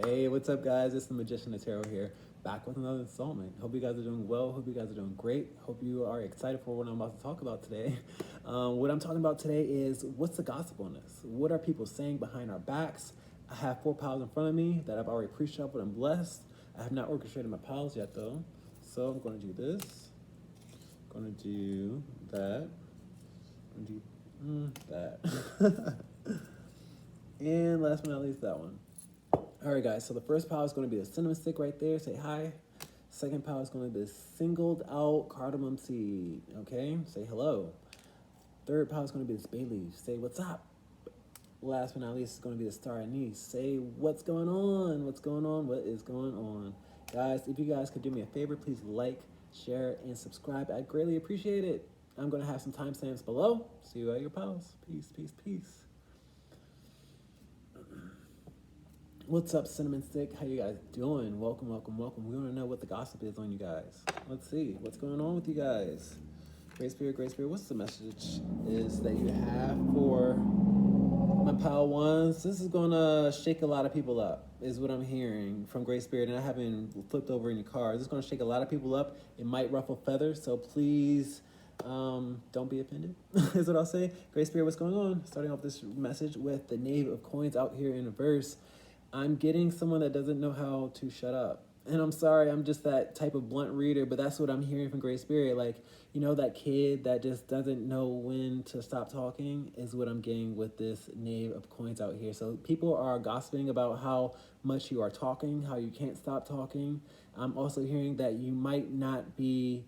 Hey, what's up, guys? It's the Magician of Tarot here, back with another installment. Hope you guys are doing well. Hope you guys are doing great. Hope you are excited for what I'm about to talk about today. What I'm talking about today is what's the gossip on this? What are people saying behind our backs? I have 4 piles in front of me that I've already pre-shuffled and blessed. I have not orchestrated my piles yet, though. So I'm going to do this. I'm going to do that. I'm going to do that. And last but not least, that one. All right, guys, so the first pile is going to be the cinnamon stick right there. Say hi. Second pile is going to be the singled out cardamom seed. Okay, say hello. Third pile is going to be this bay leaf. Say what's up. Last but not least is going to be the star anise. Say what's going on. What's going on. What is going on, guys? If you guys could do me a favor, please like, share, and subscribe. I'd greatly appreciate it. I'm going to have some timestamps below. See you at your piles. Peace, peace, peace. What's up, cinnamon stick? How you guys doing? Welcome, welcome, welcome. We want to know what the gossip is on you guys. Let's see what's going on with you guys. Great Spirit, what's the message is that you have for my pile ones? This is gonna shake a lot of people up, is what I'm hearing from Great Spirit, and I haven't flipped over any cards. It's gonna shake a lot of people up. It might ruffle feathers, so please don't be offended, is what I'll say. Great Spirit, what's going on? Starting off this message with the Knave of Coins out here in a verse. I'm getting someone that doesn't know how to shut up. And I'm sorry, I'm just that type of blunt reader, but that's what I'm hearing from Great Spirit. Like, you know, that kid that just doesn't know when to stop talking is what I'm getting with this Knave of Coins out here. So people are gossiping about how much you are talking, how you can't stop talking. I'm also hearing that you might not be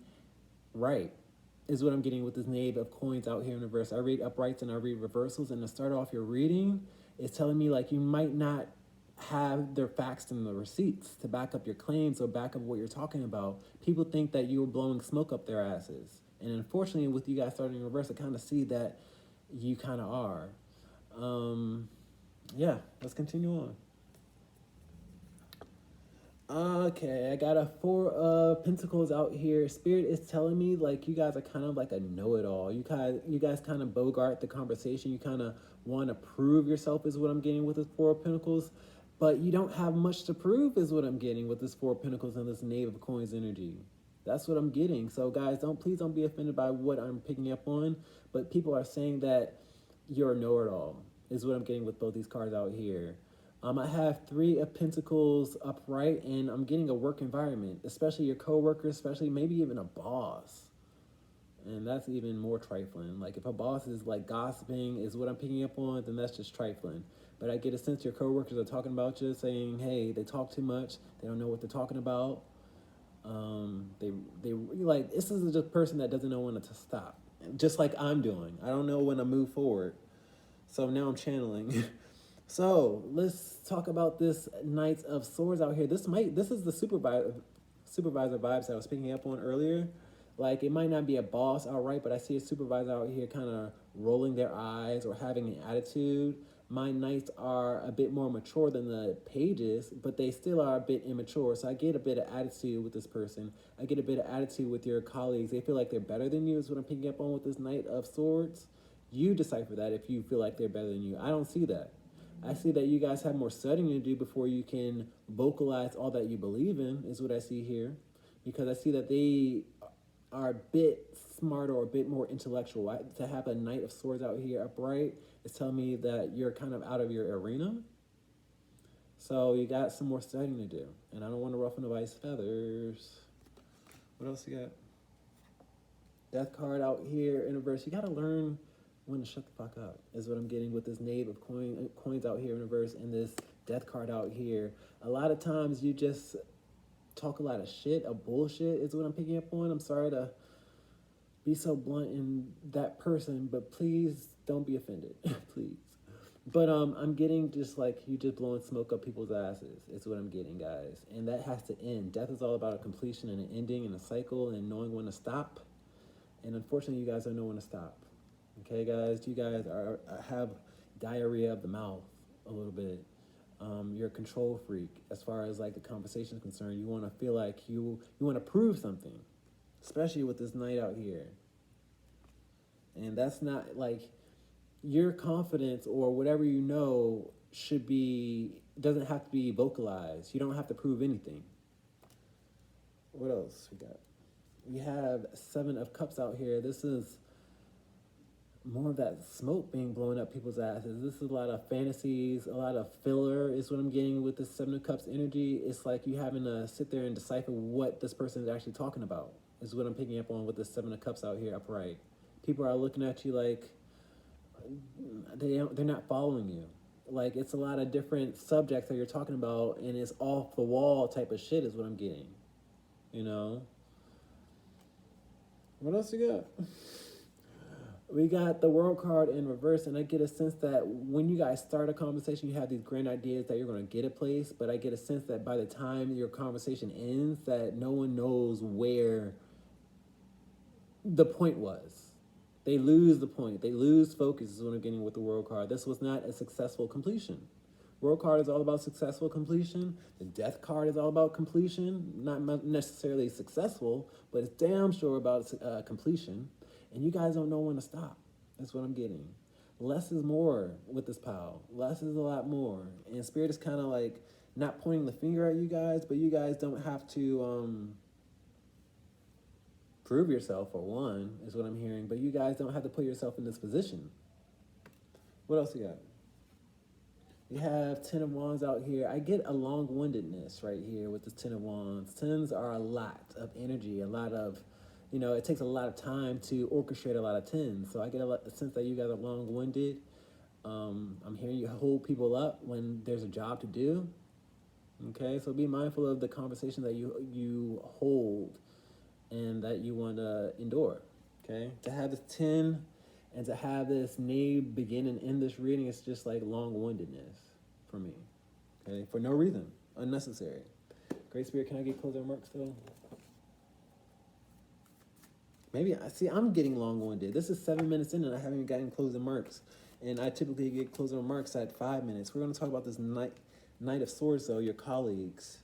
right, is what I'm getting with this Knave of Coins out here in reverse. I read uprights and I read reversals, and to start off your reading, it's telling me like you might not have their facts and the receipts to back up your claims or back up what you're talking about. People think that you were blowing smoke up their asses. And unfortunately, with you guys starting in reverse, I kind of see that you kind of are. Yeah, let's continue on. Okay, I got a 4 of Pentacles out here. Spirit is telling me like you guys are kind of like a know-it-all. You guys kind of bogart the conversation. You kind of want to prove yourself is what I'm getting with this 4 of Pentacles. But you don't have much to prove is what I'm getting with this 4 of Pentacles and this Knave of Coins energy. That's what I'm getting. So guys, please don't be offended by what I'm picking up on. But people are saying that you're a know-it-all is what I'm getting with both these cards out here. I have 3 of Pentacles upright, and I'm getting a work environment, especially your coworkers, especially maybe even a boss. And that's even more trifling. Like if a boss is like gossiping is what I'm picking up on, then that's just trifling. But I get a sense your coworkers are talking about you, saying, hey, they talk too much. They don't know what they're talking about. They like, this is a person that doesn't know when to stop. Just like I'm doing. I don't know when to move forward. So now I'm channeling. So let's talk about this Knight of Swords out here. This is the supervisor vibes that I was picking up on earlier. Like it might not be a boss outright, but I see a supervisor out here kind of rolling their eyes or having an attitude. My knights are a bit more mature than the pages, but they still are a bit immature. So I get a bit of attitude with this person. I get a bit of attitude with your colleagues. They feel like they're better than you is what I'm picking up on with this Knight of Swords. You decipher that if you feel like they're better than you. I don't see that. I see that you guys have more studying to do before you can vocalize all that you believe in, is what I see here. Because I see that they are a bit smarter or a bit more intellectual. To have a Knight of Swords out here upright is telling me that you're kind of out of your arena. So you got some more studying to do. And I don't want to ruffle nobody's feathers. What else you got? Death card out here in reverse. You got to learn when to shut the fuck up, is what I'm getting with this Knave of Coins out here in reverse and this Death card out here. A lot of times you just talk a lot of shit, a bullshit is what I'm picking up on. I'm sorry to be so blunt in that person, but please don't be offended, please. But I'm getting just like you just blowing smoke up people's asses. It's what I'm getting, guys. And that has to end. Death is all about a completion and an ending and a cycle and knowing when to stop. And unfortunately, you guys don't know when to stop. Okay, guys, you guys have diarrhea of the mouth a little bit. You're a control freak as far as like the conversation is concerned. You want to feel like you want to prove something, especially with this Knight out here. And that's not like your confidence or whatever you know should be It doesn't have to be vocalized. You don't have to prove anything. What else we got? We have Seven of Cups out here. This is more of that smoke being blown up people's asses. This is a lot of fantasies, a lot of filler is what I'm getting with this Seven of Cups energy. It's like you having to sit there and decipher what this person is actually talking about, is what I'm picking up on with the Seven of Cups out here upright. People are looking at you like they're not following you. Like, it's a lot of different subjects that you're talking about, and it's off the wall type of shit is what I'm getting. You know? What else you got? We got the World card in reverse, and I get a sense that when you guys start a conversation, you have these grand ideas that you're going to get a place, but I get a sense that by the time your conversation ends, that no one knows where the point was. They lose the point. They lose focus is what I'm getting with the World card. This was not a successful completion. World card is all about successful completion. The Death card is all about completion. Not necessarily successful, but it's damn sure about completion. And you guys don't know when to stop. That's what I'm getting. Less is more with this pile. Less is a lot more. And Spirit is kind of like not pointing the finger at you guys, but you guys don't have to prove yourself, for one, is what I'm hearing. But you guys don't have to put yourself in this position. What else you got? You have Ten of Wands out here. I get a long-windedness right here with this Ten of Wands. Tens are a lot of energy, a lot of, it takes a lot of time to orchestrate a lot of tens. So I get a sense that you guys are long-winded. I'm hearing you hold people up when there's a job to do. Okay, so be mindful of the conversation that you hold and that you want to endure. Okay, to have this 10 and to have this knave begin and end this reading is just like long-windedness for me. Okay, for no reason, unnecessary. Great Spirit, can I get closing remarks though? Maybe, I'm getting long-winded. This is 7 minutes in and I haven't even gotten closing remarks. And I typically get closing remarks at 5 minutes. We're going to talk about this Knight of Swords, though, your colleagues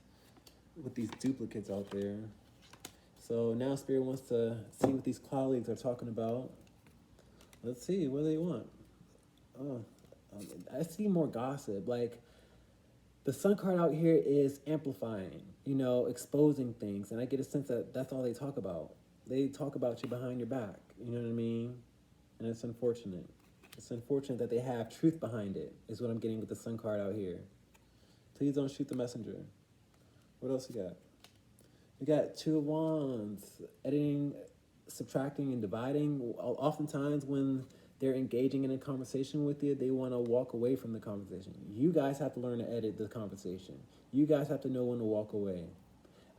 with these duplicates out there. So now Spirit wants to see what these colleagues are talking about. Let's see, what do they want? Oh, I see more gossip. Like, the Sun card out here is amplifying, exposing things. And I get a sense that that's all they talk about. They talk about you behind your back, you know what I mean? And it's unfortunate. It's unfortunate that they have truth behind it, is what I'm getting with the Sun card out here. Please don't shoot the messenger. What else you got? We got Two of Wands, editing, subtracting, and dividing. Oftentimes when they're engaging in a conversation with you, they want to walk away from the conversation. You guys have to learn to edit the conversation. You guys have to know when to walk away.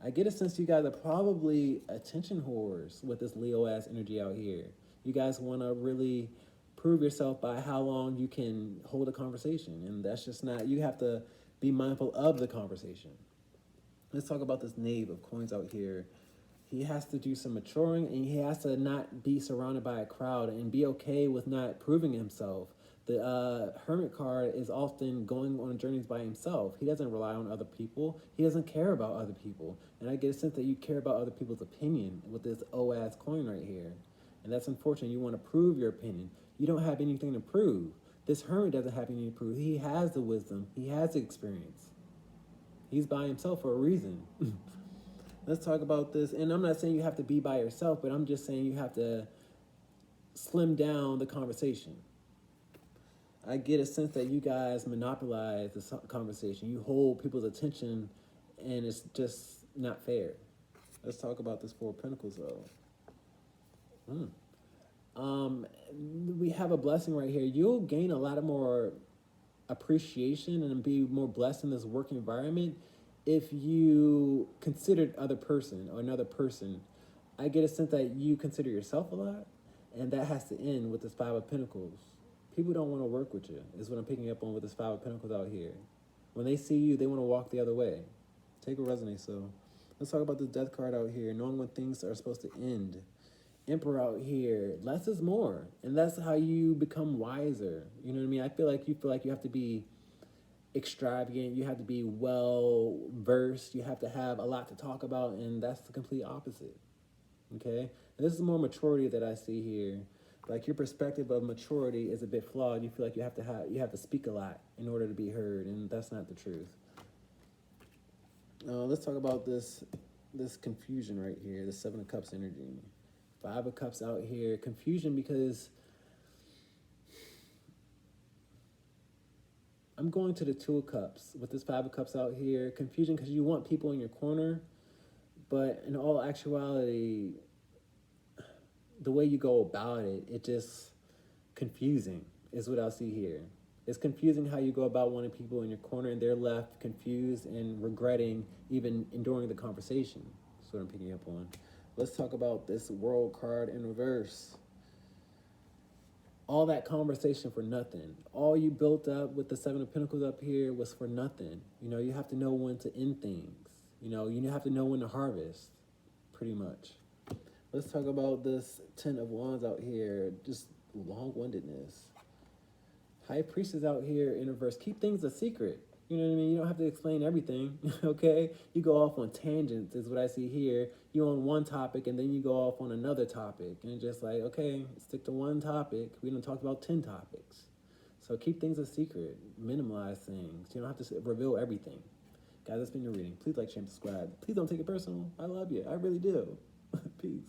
I get a sense you guys are probably attention whores with this Leo-ass energy out here. You guys want to really prove yourself by how long you can hold a conversation. And that's just not, you have to be mindful of the conversation. Let's talk about this Knave of Coins out here. He has to do some maturing, and he has to not be surrounded by a crowd and be okay with not proving himself. The Hermit card is often going on journeys by himself. He doesn't rely on other people. He doesn't care about other people. And I get a sense that you care about other people's opinion with this O-ass coin right here. And that's unfortunate. You want to prove your opinion. You don't have anything to prove. This Hermit doesn't have anything to prove. He has the wisdom. He has the experience. He's by himself for a reason. Let's talk about this. And I'm not saying you have to be by yourself, but I'm just saying you have to slim down the conversation. I get a sense that you guys monopolize the conversation. You hold people's attention, and it's just not fair. Let's talk about this Four of Pentacles, though. We have a blessing right here. You'll gain a lot of more appreciation and be more blessed in this work environment if you considered other person or another person. I get a sense that you consider yourself a lot, and that has to end with this Five of Pentacles. People don't want to work with you, is what I'm picking up on with this Five of Pentacles out here. When they see you, they want to walk the other way. Take what resonates, so. Let's talk about the Death card out here, knowing when things are supposed to end. Emperor out here, less is more. And that's how you become wiser. You know what I mean? I feel like you have to be extravagant, you have to be well versed, you have to have a lot to talk about, and that's the complete opposite. Okay? And this is more maturity that I see here. Like your perspective of maturity is a bit flawed. You feel like you have to speak a lot in order to be heard, and that's not the truth. Let's talk about this confusion right here, the Seven of Cups energy. Five of Cups out here, confusion because I'm going to the Two of Cups with this Five of Cups out here. Confusion because you want people in your corner, but in all actuality, the way you go about it, it just confusing is what I see here. It's confusing how you go about wanting people in your corner and they're left confused and regretting even enduring the conversation. That's what I'm picking up on. Let's talk about this World card in reverse. All that conversation for nothing. All you built up with the Seven of Pentacles up here was for nothing. You know, you have to know when to end things. You have to know when to harvest, pretty much. Let's talk about this Ten of Wands out here. Just long-windedness. High Priestess out here in reverse. Keep things a secret. You know what I mean? You don't have to explain everything, okay? You go off on tangents is what I see here. You on one topic and then you go off on another topic. And just like, okay, stick to one topic. We done talked about 10 topics. So keep things a secret. Minimize things. You don't have to reveal everything. Guys, that's been your reading. Please like, share, and subscribe. Please don't take it personal. I love you. I really do. Peace.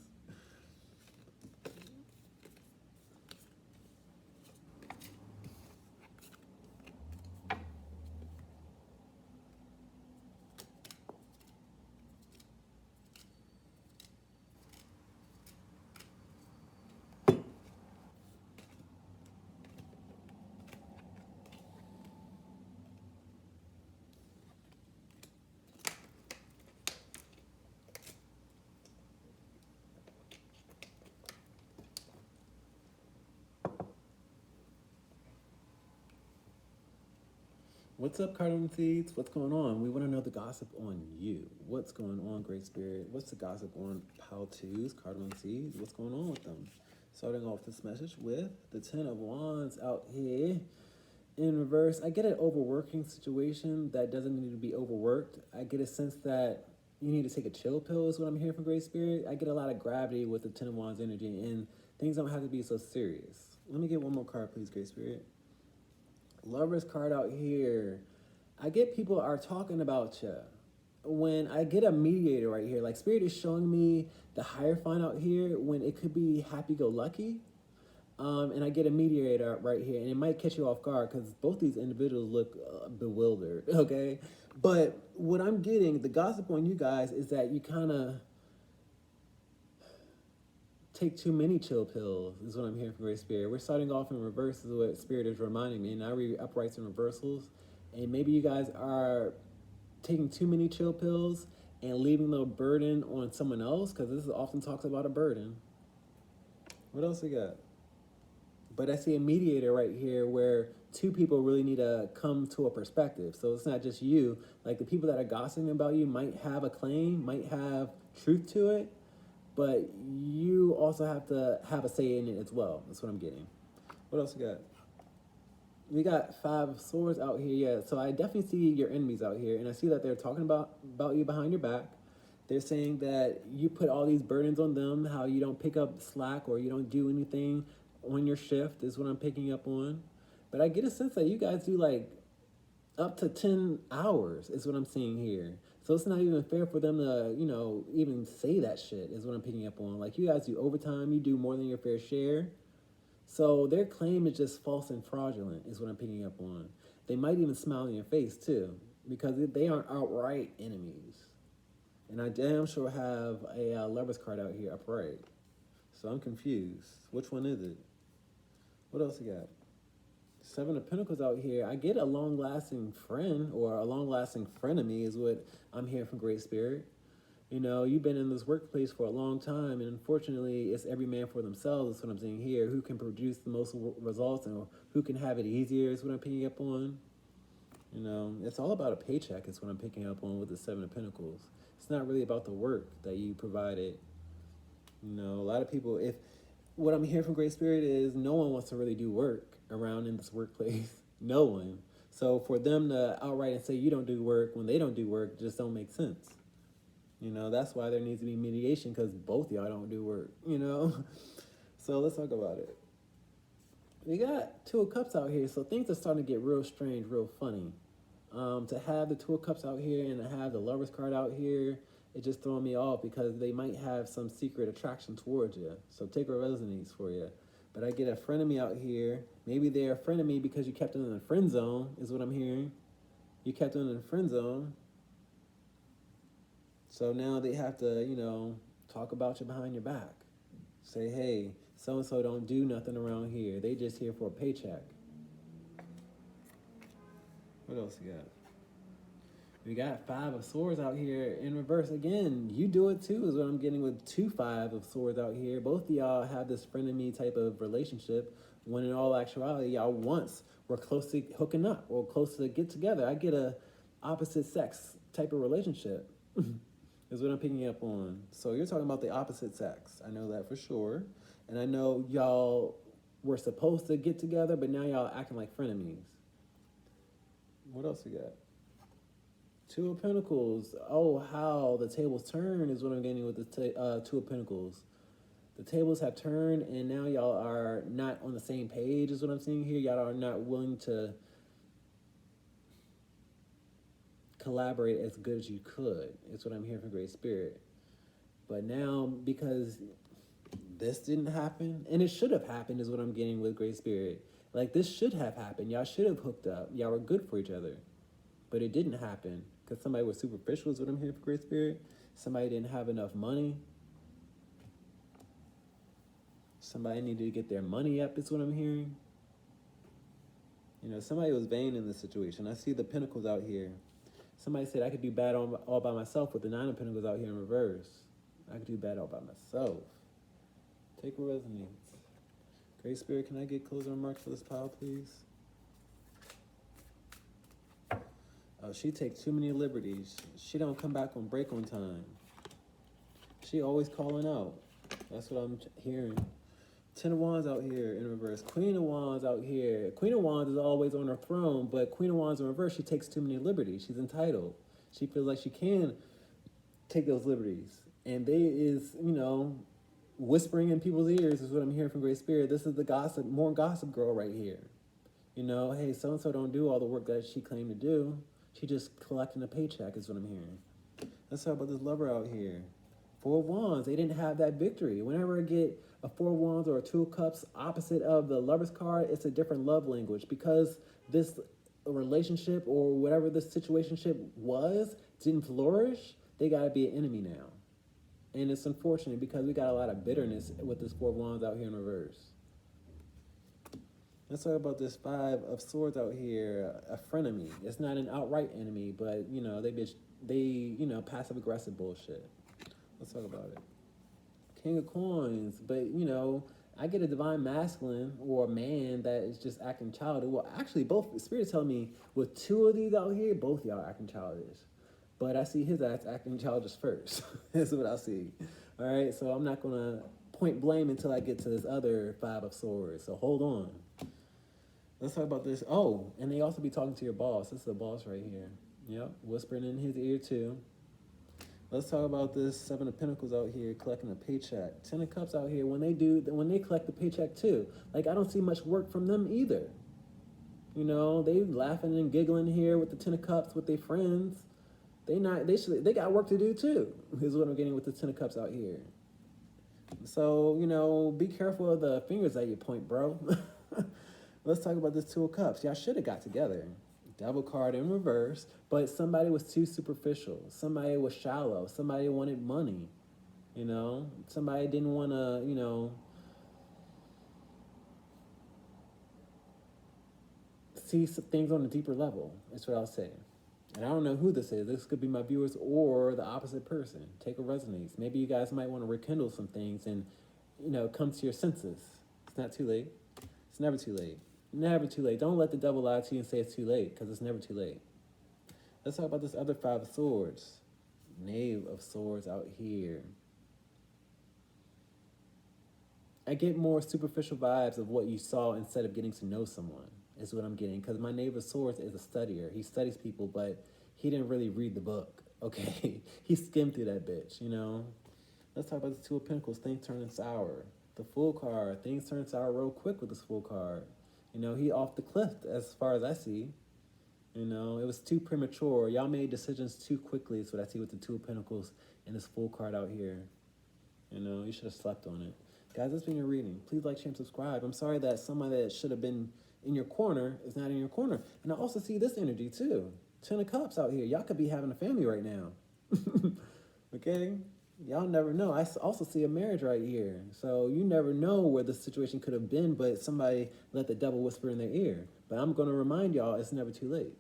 What's up, Cardamom Seeds? What's going on? We want to know the gossip on you. What's going on, Great Spirit? What's the gossip on Pile 2's Cardamom Seeds? What's going on with them? Starting off this message with the Ten of Wands out here in reverse. I get an overworking situation that doesn't need to be overworked. I get a sense that you need to take a chill pill is what I'm hearing from Great Spirit. I get a lot of gravity with the Ten of Wands energy, and things don't have to be so serious. Let me get one more card, please, Great Spirit. Lover's card out here. I get people are talking about you. When I get a mediator right here, like Spirit is showing me the Hierophant out here when it could be happy-go-lucky. And I get a mediator right here, and it might catch you off guard because both these individuals look bewildered, okay? But what I'm getting, the gossip on you guys, is that you kind of take too many chill pills, is what I'm hearing from Great Spirit. We're starting off in reverse, is what Spirit is reminding me, and I read uprights and reversals. And maybe you guys are taking too many chill pills and leaving the burden on someone else, because this often talks about a burden. What else we got? But I see a mediator right here where two people really need to come to a perspective. So it's not just you. Like the people that are gossiping about you might have a claim, might have truth to it, but you also have to have a say in it as well. That's what I'm getting. What else we got? We got Five of Swords out here. Yeah, so I definitely see your enemies out here, and I see that they're talking about you behind your back. They're saying that you put all these burdens on them, how you don't pick up slack or you don't do anything on your shift is what I'm picking up on. But I get a sense that you guys do like up to 10 hours is what I'm seeing here. So it's not even fair for them to, even say that shit is what I'm picking up on. Like you guys do overtime, you do more than your fair share. So their claim is just false and fraudulent is what I'm picking up on. They might even smile in your face too, because they aren't outright enemies. And I damn sure have a Lover's card out here upright. So I'm confused. Which one is it? What else you got? Seven of Pentacles out here. I get a long-lasting friend or a long-lasting frenemy is what I'm hearing from Great Spirit. You've been in this workplace for a long time, and unfortunately, it's every man for themselves. That's what I'm seeing here. Who can produce the most results and who can have it easier is what I'm picking up on. It's all about a paycheck is what I'm picking up on with the Seven of Pentacles. It's not really about the work that you provided. A lot of people, what I'm hearing from Great Spirit is no one wants to really do work around in this workplace. No one. So for them to outright and say you don't do work when they don't do work just don't make sense. That's why there needs to be mediation, because both y'all don't do work, So let's talk about it. We got Two of Cups out here, so things are starting to get real strange, real funny. To have the Two of Cups out here and to have the Lovers card out here, it just throwing me off because they might have some secret attraction towards you. So take what resonates for you. But I get a friend of me out here. Maybe they're a friend of me because you kept them in the friend zone, is what I'm hearing. You kept them in the friend zone. So now they have to, talk about you behind your back. Say, hey, so and so don't do nothing around here. They just here for a paycheck. What else you got? We got Five of Swords out here in reverse again. You do it too, is what I'm getting with two Five of Swords out here. Both of y'all have this frenemy type of relationship when in all actuality, y'all once were close to hooking up or close to get together. I get a opposite sex type of relationship is what I'm picking up on. So you're talking about the opposite sex. I know that for sure. And I know y'all were supposed to get together, but now y'all acting like frenemies. What else we got? Two of Pentacles. Oh, how the tables turn is what I'm getting with the Two of Pentacles. The tables have turned, and now y'all are not on the same page is what I'm seeing here. Y'all are not willing to collaborate as good as you could. It's what I'm hearing from Great Spirit. But now, because this didn't happen, and it should have happened is what I'm getting with Great Spirit. Like, this should have happened. Y'all should have hooked up. Y'all were good for each other. But it didn't happen because somebody was superficial is what I'm hearing from Great Spirit. Somebody didn't have enough money. Somebody needed to get their money up is what I'm hearing. Somebody was vain in this situation. I see the Pentacles out here. Somebody said I could do bad all by myself with the Nine of Pentacles out here in reverse. I could do bad all by myself. Take what resonates. Great Spirit, can I get closing remarks for this pile, please? Oh, she takes too many liberties. She don't come back on break on time. She always calling out. That's what I'm hearing. Ten of Wands out here in reverse. Queen of Wands out here. Queen of Wands is always on her throne, but Queen of Wands in reverse, she takes too many liberties. She's entitled. She feels like she can take those liberties. And they is, whispering in people's ears is what I'm hearing from Great Spirit. This is the gossip, more gossip girl right here. Hey, so-and-so don't do all the work that she claimed to do. She just collecting a paycheck is what I'm hearing. Let's talk about this lover out here. Four of Wands, they didn't have that victory. Whenever I get a Four of Wands or a Two of Cups opposite of the Lover's card, it's a different love language. Because this relationship or whatever this situationship was didn't flourish, they got to be an enemy now. And it's unfortunate because we got a lot of bitterness with this Four of Wands out here in reverse. Let's talk about this Five of Swords out here, a frenemy. It's not an outright enemy, but, they passive aggressive bullshit. Let's talk about it. King of Coins, but I get a divine masculine or a man that is just acting childish. Well, actually, both spirits tell me with two of these out here, both y'all acting childish. But I see his ass acting childish first. That's what I see. All right, so I'm not gonna point blame until I get to this other Five of Swords. So hold on. Let's talk about this. Oh, and they also be talking to your boss. This is the boss right here. Yep, whispering in his ear too. Let's talk about this Seven of Pentacles out here collecting a paycheck. Ten of Cups out here when they collect the paycheck too. Like, I don't see much work from them either. They laughing and giggling here with the Ten of Cups with their friends. They got work to do too. Is what I'm getting with the Ten of Cups out here. So be careful of the fingers that you point, bro. Let's talk about this Two of Cups. Y'all should have got together. Devil card in reverse, but somebody was too superficial. Somebody was shallow. Somebody wanted money. Somebody didn't want to, see some things on a deeper level. That's what I'll say. And I don't know who this is. This could be my viewers or the opposite person. Take what resonates. Maybe you guys might want to rekindle some things and, come to your senses. It's not too late. It's never too late. Never too late. Don't let the devil lie to you and say it's too late, because it's never too late. Let's talk about this other Five of Swords. Knave of Swords out here. I get more superficial vibes of what you saw instead of getting to know someone, is what I'm getting. Because my Knave of Swords is a studier. He studies people, but he didn't really read the book, okay? He skimmed through that bitch, Let's talk about the Two of Pentacles, things turning sour. The Fool card. Things turn sour real quick with this Fool card. You know, he off the cliff as far as I see. You know, it was too premature. Y'all made decisions too quickly. Is what I see with the Two of Pentacles and this Fool card out here. You know, you should have slept on it. Guys, that's been your reading. Please like, share, and subscribe. I'm sorry that somebody that should have been in your corner is not in your corner. And I also see this energy too. 10 of Cups out here. Y'all could be having a family right now. Okay? Y'all never know. I also see a marriage right here. So you never know where the situation could have been, but somebody let the devil whisper in their ear. But I'm going to remind y'all, it's never too late.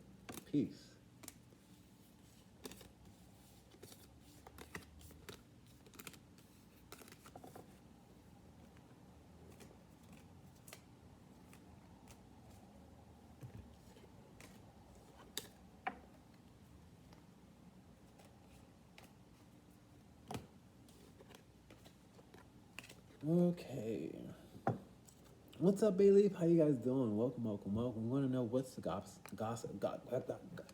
Peace. Okay. What's up, Bailey? How you guys doing? Welcome, welcome, welcome. We want to know what's the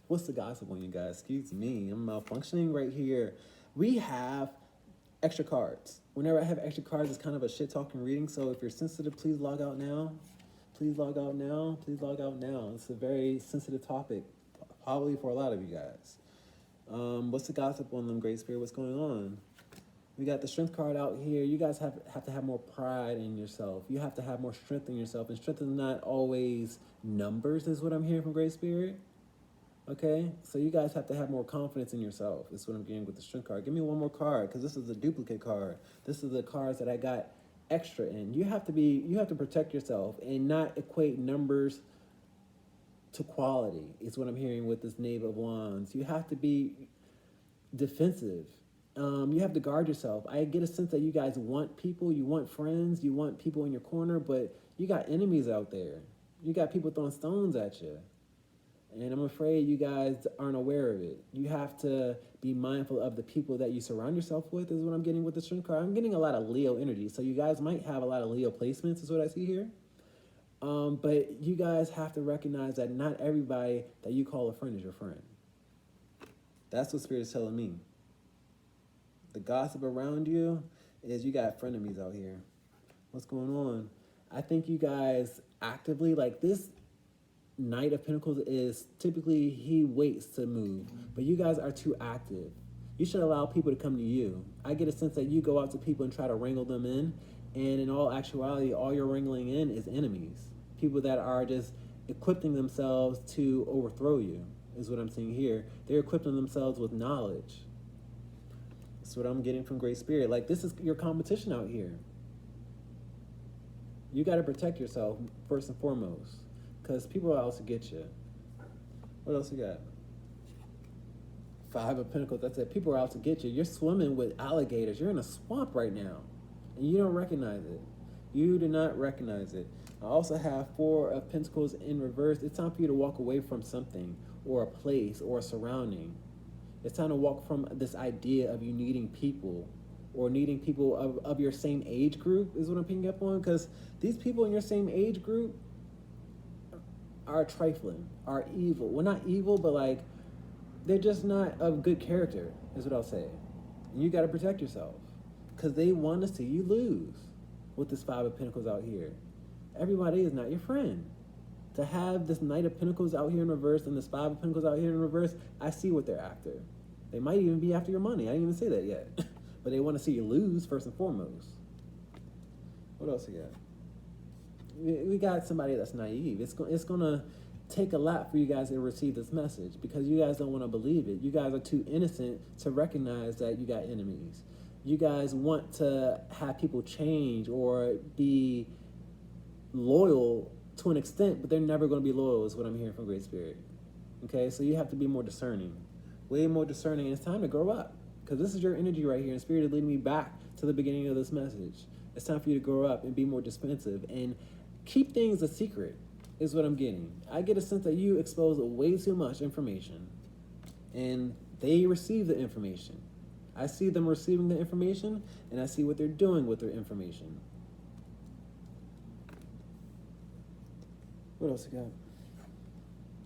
what's the gossip on you guys? Excuse me, I'm malfunctioning right here. We have extra cards. Whenever I have extra cards, it's kind of a shit talking reading. So if you're sensitive, please log out now. Please log out now. Please log out now. It's a very sensitive topic, probably for a lot of you guys. What's the gossip on them, Great Spirit? What's going on? We got the Strength card out here. You guys have to have more pride in yourself. You have to have more strength in yourself. And strength is not always numbers, is what I'm hearing from Great Spirit. Okay? So you guys have to have more confidence in yourself. Is what I'm getting with the Strength card. Give me one more card, because this is a duplicate card. This is the cards that I got extra in. You have to protect yourself and not equate numbers to quality, is what I'm hearing with this Knave of Wands. You have to be defensive. You have to guard yourself. I get a sense that you guys want people, you want friends, you want people in your corner, but you got enemies out there. You got people throwing stones at you. And I'm afraid you guys aren't aware of it. You have to be mindful of the people that you surround yourself with, is what I'm getting with the Strength card. I'm getting a lot of Leo energy, so you guys might have a lot of Leo placements, is what I see here. But you guys have to recognize that not everybody that you call a friend is your friend. That's what Spirit is telling me. The gossip around you is you got frenemies out here. What's going on? I think you guys actively, like this Knight of Pentacles is typically, he waits to move, but you guys are too active. You should allow people to come to you. I get a sense that you go out to people and try to wrangle them in, and in all actuality, all you're wrangling in is enemies. People that are just equipping themselves to overthrow you, is what I'm seeing here. They're equipping themselves with knowledge. That's what I'm getting from Great Spirit. Like, this is your competition out here. You got to protect yourself first and foremost, because people are out to get you. What else you got? 5 of Pentacles. That's it. People are out to get you. You're swimming with alligators. You're in a swamp right now, and you don't recognize it. You do not recognize it. I also have 4 of Pentacles in reverse. It's time for you to walk away from something or a place or a surrounding. It's time to walk from this idea of you needing people or needing people of your same age group, is what I'm picking up on, because these people in your same age group are trifling, are evil. Well, not evil, but like, they're just not of good character, is what I'll say. And you got to protect yourself, because they want to see you lose with this 5 of Pentacles out here. Everybody is not your friend. To have this Knight of Pentacles out here in reverse and this 5 of Pentacles out here in reverse, I see what they're after. They might even be after your money. I didn't even say that yet. But they want to see you lose first and foremost. What else we got? We got somebody that's naive. It's going to take a lot for you guys to receive this message, because you guys don't want to believe it. You guys are too innocent to recognize that you got enemies. You guys want to have people change or be loyal to an extent, but they're never going to be loyal, is what I'm hearing from Great Spirit. Okay, so you have to be more discerning, way more discerning, and it's time to grow up, because this is your energy right here, and Spirit is leading me back to the beginning of this message. It's time for you to grow up and be more dispensive and keep things a secret, is what I'm getting. I get a sense that you expose way too much information, and they receive the information. I see them receiving the information, and I see what they're doing with their information. What else you got?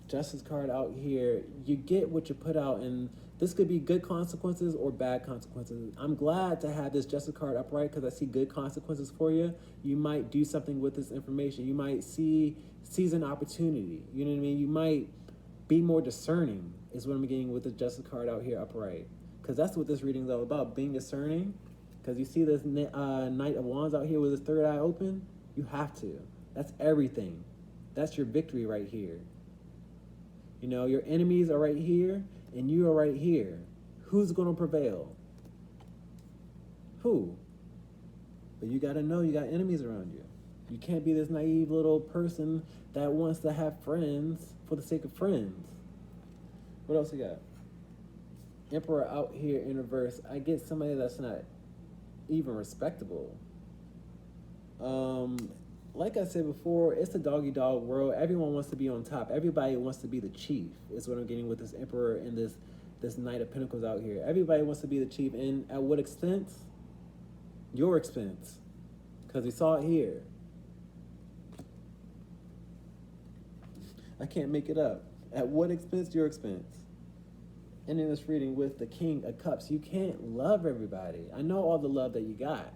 Justice card out here. You get what you put out, and This could be good consequences or bad consequences. I'm glad to have this justice card upright because I see good consequences for you. You might do something with this information. You might seize an opportunity. You know what I mean? You might be more discerning is what I'm getting with the justice card out here upright. Because that's what this reading is all about, being discerning. Because you see this Knight of Wands out here with his third eye open? You have to. That's everything. That's your victory right here. You know, your enemies are right here, and you are right here. Who's going to prevail? Who? But you got to know you got enemies around you. You can't be this naive little person that wants to have friends for the sake of friends. What else we got? Emperor out here in reverse. I get somebody that's not even respectable. Like I said before, it's a dog-eat-dog world. Everyone wants to be on top. Everybody wants to be the chief, is what I'm getting with this Emperor and this Knight of Pentacles out here. Everybody wants to be the chief. And at what expense? Your expense. Because we saw it here. I can't make it up. At what expense? Your expense. And in this reading with the King of Cups, you can't love everybody. I know all the love that you got.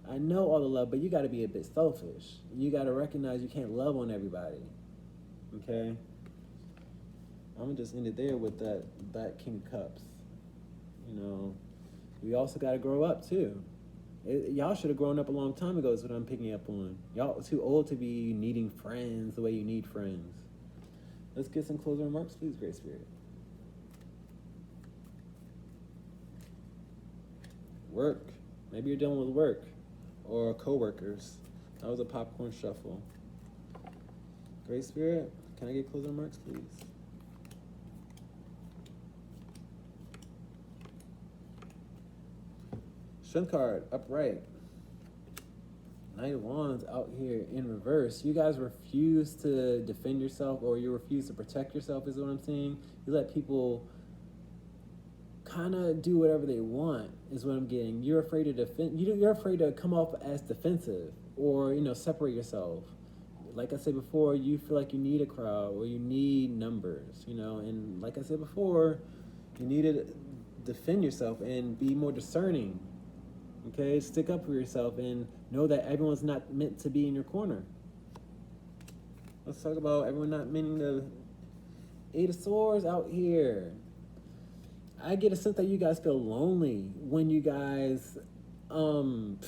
I know all the love, but you got to be a bit selfish. You got to recognize you can't love on everybody. Okay? I'm going to just end it there with that King of Cups. You know, we also got to grow up, too. Y'all should have grown up a long time ago is what I'm picking up on. Y'all too old to be needing friends the way you need friends. Let's get some closing remarks, please, Great Spirit. Work. Maybe you're dealing with work or co-workers. That was a popcorn shuffle. Great Spirit, can I get closing remarks, please? Strength card, upright. Knight of Wands out here in reverse. You guys refuse to defend yourself, or you refuse to protect yourself, is what I'm saying. You let people kind of do whatever they want, is what I'm getting. You're afraid to defend. You're afraid to come off as defensive, or separate yourself. Like I said before, you feel like you need a crowd or you need numbers, and like I said before, you need to defend yourself and be more discerning. Okay, stick up for yourself and know that everyone's not meant to be in your corner. Let's talk about everyone not meaning the Eight of Swords out here. I get a sense that you guys feel lonely when you guys don't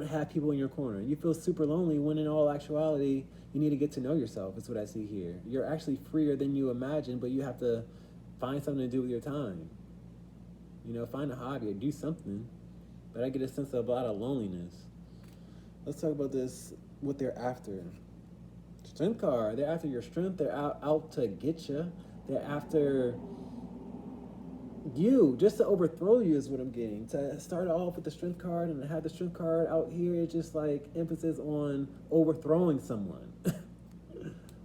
have people in your corner. You feel super lonely when in all actuality, you need to get to know yourself, is what I see here. You're actually freer than you imagine, but you have to find something to do with your time. Find a hobby or do something. But I get a sense of a lot of loneliness. Let's talk about this, what they're after. Strength card, they're after your strength. They're out to get you. They're after you, just to overthrow you is what I'm getting. To start off with the strength card and to have the strength card out here, it's just like emphasis on overthrowing someone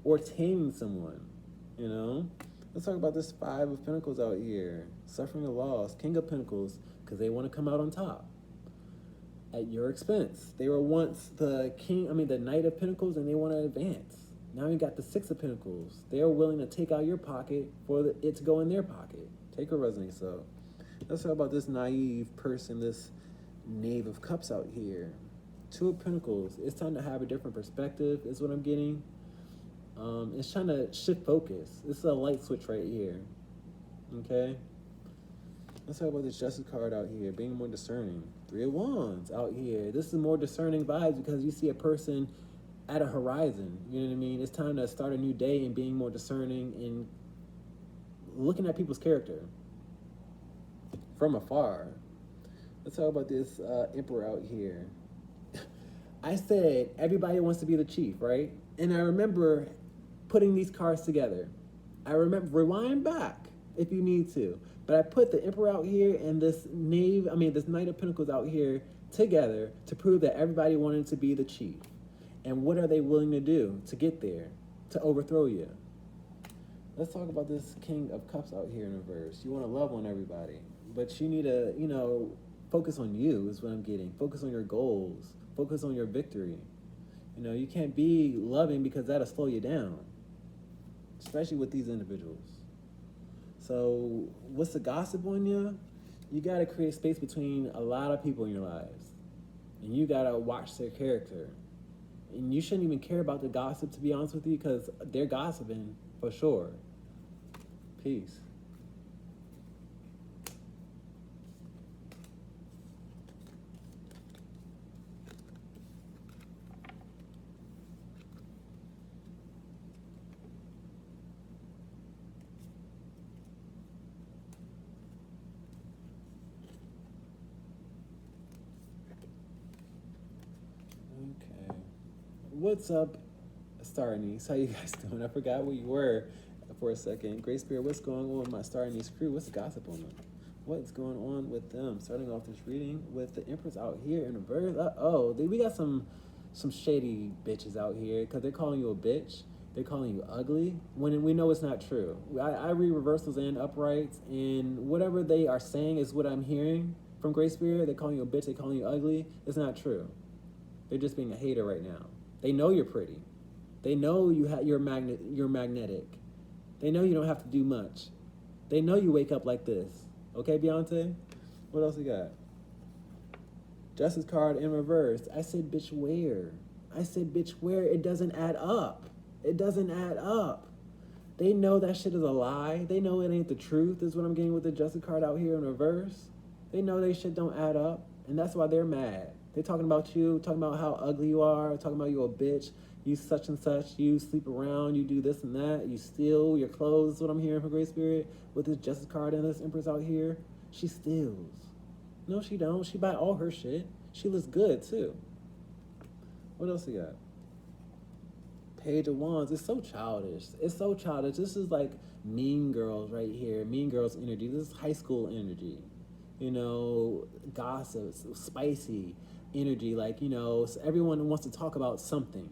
or taming someone, Let's talk about this Five of Pentacles out here. Suffering a loss, King of Pentacles, because they want to come out on top at your expense. They were once the Knight of Pentacles, and they want to advance. Now you got the Six of Pentacles. They are willing to take out your pocket for it to go in their pocket. Take or resonate. So let's talk about this naive person, this Knave of Cups out here. Two of Pentacles. It's time to have a different perspective, is what I'm getting. It's trying to shift focus. This is a light switch right here. Okay? Let's talk about this Justice card out here, being more discerning. Three of Wands out here. This is more discerning vibes because you see a person at a horizon. You know what I mean? It's time to start a new day and being more discerning and looking at people's character from afar. Let's talk about this Emperor out here. I said everybody wants to be the chief, right? And I remember putting these cards together. I remember, rewind back if you need to. But I put the Emperor out here and this Knight of Pentacles out here together to prove that everybody wanted to be the chief. And what are they willing to do to get there, to overthrow you? Let's talk about this King of Cups out here in reverse. You want to love on everybody, but you need to, focus on you is what I'm getting. Focus on your goals. Focus on your victory. You can't be loving because that'll slow you down, especially with these individuals. So what's the gossip on you? You got to create space between a lot of people in your lives. And you got to watch their character. And you shouldn't even care about the gossip, to be honest with you, because they're gossiping for sure. Peace. Okay. What's up, Star Anise? How you guys doing? I forgot where you were for a second. Great Spirit, what's going on with my Star Anise crew? What's the gossip on them? What's going on with them? Starting off this reading with the Empress out here in reverse. We got some shady bitches out here because they're calling you a bitch. They're calling you ugly when we know it's not true. I read reversals and uprights, and whatever they are saying is what I'm hearing from Great Spirit. They're calling you a bitch. They're calling you ugly. It's not true. They're just being a hater right now. They know you're pretty. They know you're magnetic. They know you don't have to do much. They know you wake up like this. Okay, Beyonce? What else we got? Justice card in reverse. I said, bitch, where? I said, bitch, where? It doesn't add up. It doesn't add up. They know that shit is a lie. They know it ain't the truth, is what I'm getting with the Justice card out here in reverse. They know they shit don't add up, and that's why they're mad. They're talking about you, talking about how ugly you are, talking about you a bitch, you such and such, you sleep around, you do this and that, you steal your clothes, is what I'm hearing from Great Spirit. With this Justice card and this Empress out here, she steals. No, she don't. She buy all her shit. She looks good, too. What else we got? Page of Wands. It's so childish. It's so childish. This is like Mean Girls right here. Mean Girls energy. This is high school energy. You know, gossip, spicy energy. Like, you know, everyone wants to talk about something.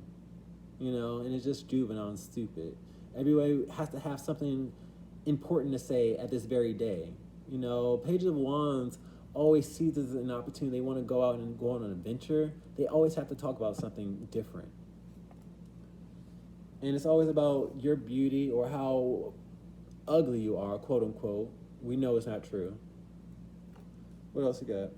You know, and it's just juvenile and stupid. Everybody has to have something important to say at this very day. You know, Page of Wands always sees this as an opportunity. They want to go out and go on an adventure. They always have to talk about something different. And it's always about your beauty or how ugly you are, quote unquote. We know it's not true. What else you got?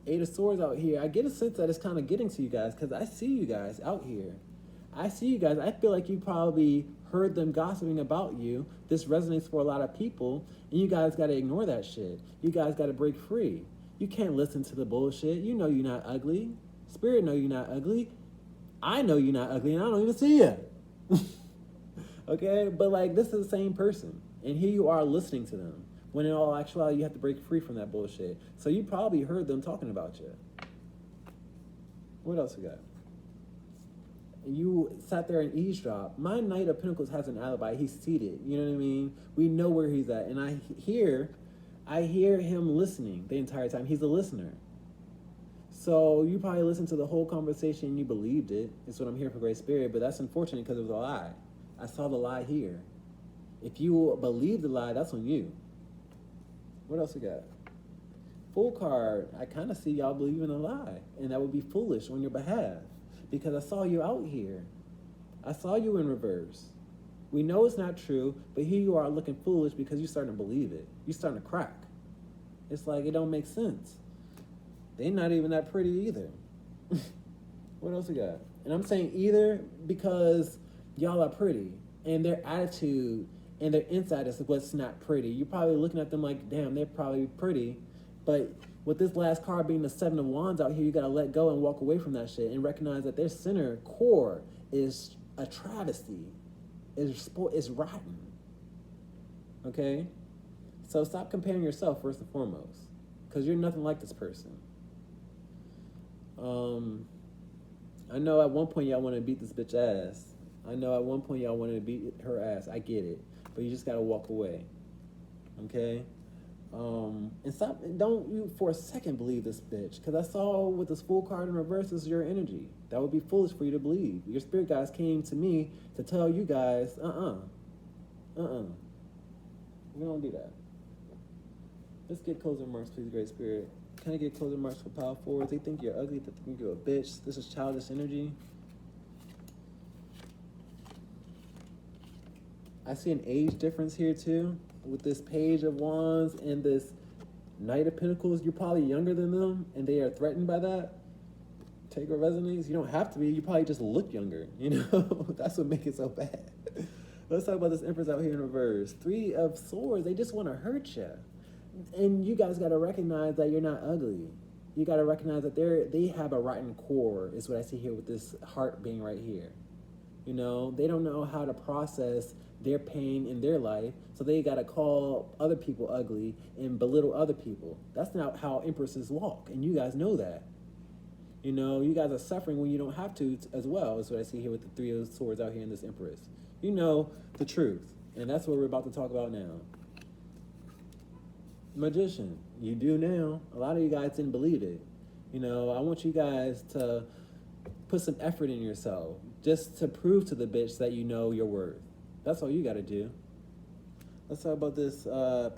Eight of Swords out here. I get a sense that it's kind of getting to you guys because I see you guys out here. I see you guys. I feel like you probably heard them gossiping about you. This resonates for a lot of people, and you guys got to ignore that shit. You guys got to break free. You can't listen to the bullshit. You know you're not ugly. Spirit know you're not ugly. I know you're not ugly, and I don't even see you. Okay? But, like, this is the same person, and here you are listening to them, when in all actuality, you have to break free from that bullshit. So you probably heard them talking about you. What else we got? You sat there and eavesdropped. My Knight of Pentacles has an alibi. He's seated. You know what I mean? We know where he's at. And I hear him listening the entire time. He's a listener. So you probably listened to the whole conversation and you believed it. It's what I'm hearing from Great Spirit. But that's unfortunate because it was a lie. I saw the lie here. If you believe the lie, that's on you. What else we got? Fool card. I kind of see y'all believing a lie. And that would be foolish on your behalf. Because I saw you out here. I saw you in reverse. We know it's not true, but here you are looking foolish because you're starting to believe it. You're starting to crack. It's like it don't make sense. They're not even that pretty either. What else we got? And I'm saying either because y'all are pretty and their attitude and their inside is what's not pretty. You're probably looking at them like, damn, they're probably pretty, but with this last card being the Seven of Wands out here, you got to let go and walk away from that shit and recognize that their center core is a travesty, is rotten. Okay? So stop comparing yourself first and foremost, because you're nothing like this person. I know at one point y'all want to beat this bitch ass. I know at one point y'all wanted to beat her ass. I get it. But you just got to walk away. Okay? And stop, don't you for a second believe this bitch, because I saw with this Fool card in reverse is your energy. That would be foolish for you to believe. Your spirit guides came to me to tell you guys, we don't do that. Let's get closing remarks, please, Great Spirit. Can I get closing remarks for power forwards? They think you're ugly, they think you're a bitch. This is childish energy. I see an age difference here too. With this Page of Wands and this Knight of Pentacles, you're probably younger than them and they are threatened by that. Take what resonates. You don't have to be. You probably just look younger. You know, that's what makes it so bad. Let's talk about this Empress out here in reverse. 3 of Swords. They just want to hurt you, and you guys got to recognize that you're not ugly. You got to recognize that they have a rotten core. Is what I see here with this heart being right here. You know, they don't know how to process their pain in their life, so they got to call other people ugly and belittle other people. That's not how Empresses walk, and you guys know that. You know, you guys are suffering when you don't have to as well. Is what I see here with the 3 of Swords out here in this Empress. You know the truth, and that's what we're about to talk about now. Magician, you do now. A lot of you guys didn't believe it. You know, I want you guys to put some effort in yourself just to prove to the bitch that you know your worth. That's all you got to do. Let's talk about this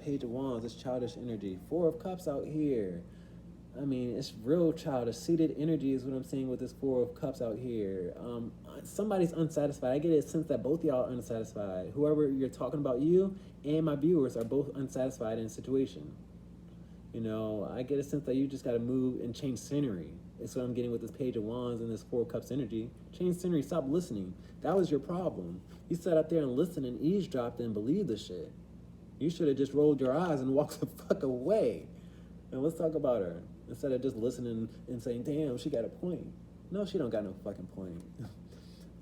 Page of Wands, this childish energy. 4 of Cups out here. I mean, it's real childish. Seated energy is what I'm seeing with this 4 of Cups out here. Somebody's unsatisfied. I get a sense that both y'all are unsatisfied. Whoever you're talking about, you and my viewers are both unsatisfied in a situation. You know, I get a sense that you just got to move and change scenery. It's what I'm getting with this Page of Wands and this 4 of Cups energy. Change scenery. Stop listening. That was your problem. You sat up there and listened and eavesdropped and believed the shit. You should have just rolled your eyes and walked the fuck away. And let's talk about her. Instead of just listening and saying, damn, she got a point. No, she don't got no fucking point.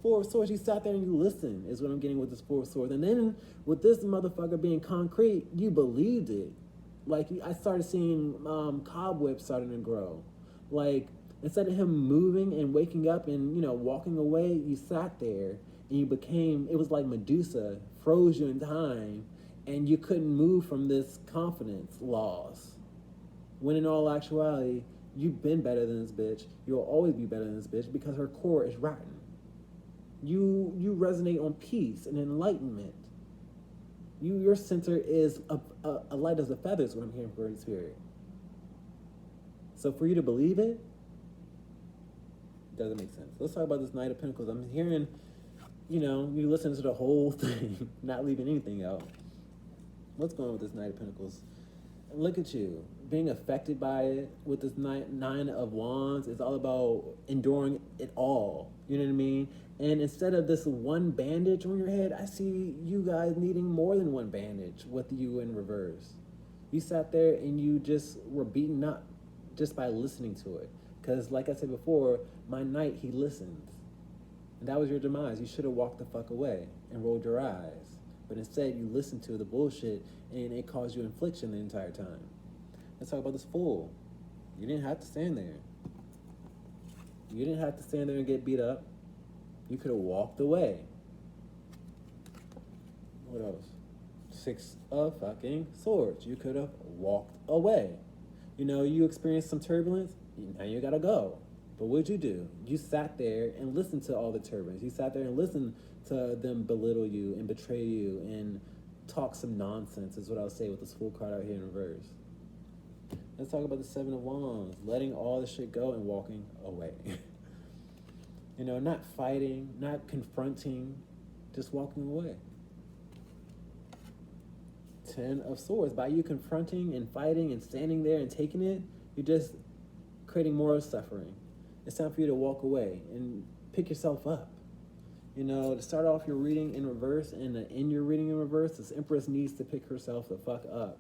4 of Swords, you sat there and you listened, is what I'm getting with this 4 of Swords. And then with this motherfucker being concrete, you believed it. Like, I started seeing cobwebs starting to grow. Like, instead of him moving and waking up and, you know, walking away, you sat there and you became, it was like Medusa froze you in time and you couldn't move from this confidence loss. When in all actuality, you've been better than this bitch. You'll always be better than this bitch because her core is rotten. You resonate on peace and enlightenment. Your center is a light as a feather is what I'm hearing from Spirit. So for you to believe it, doesn't make sense. Let's talk about this Knight of Pentacles. I'm hearing, you know, you listen to the whole thing, not leaving anything out. What's going on with this Knight of Pentacles? Look at you being affected by it with this 9 of Wands. It's all about enduring it all. You know what I mean? And instead of this one bandage on your head, I see you guys needing more than one bandage with you in reverse. You sat there and you just were beaten up just by listening to it. Because like I said before, my knight, he listens. And that was your demise. You should have walked the fuck away and rolled your eyes. But instead, you listened to the bullshit and it caused you infliction the entire time. Let's talk about this Fool. You didn't have to stand there. You didn't have to stand there and get beat up. You could have walked away. What else? 6 of fucking Swords. You could have walked away. You know, you experienced some turbulence. Now you gotta go. But what'd you do? You sat there and listened to all the turbulence. You sat there and listened to them belittle you and betray you and talk some nonsense is what I'll say with this Fool card out here in reverse. Let's talk about the 7 of Wands. Letting all the shit go and walking away. You know, not fighting, not confronting, just walking away. 10 of Swords. By you confronting and fighting and standing there and taking it, you're just creating more suffering. It's time for you to walk away and pick yourself up. You know, to start off your reading in reverse and to end your reading in reverse, this Empress needs to pick herself the fuck up.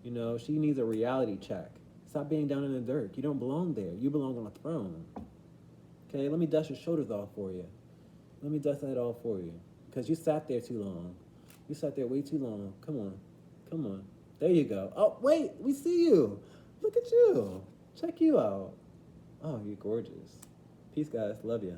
You know, she needs a reality check. Stop being down in the dirt. You don't belong there. You belong on a throne. Okay, let me dust your shoulders off for you. Let me dust that off for you. Because you sat there too long. You sat there way too long. Come on. Come on. There you go. Oh, wait, we see you. Look at you. Check you out. Oh, you're gorgeous. Peace, guys. Love you.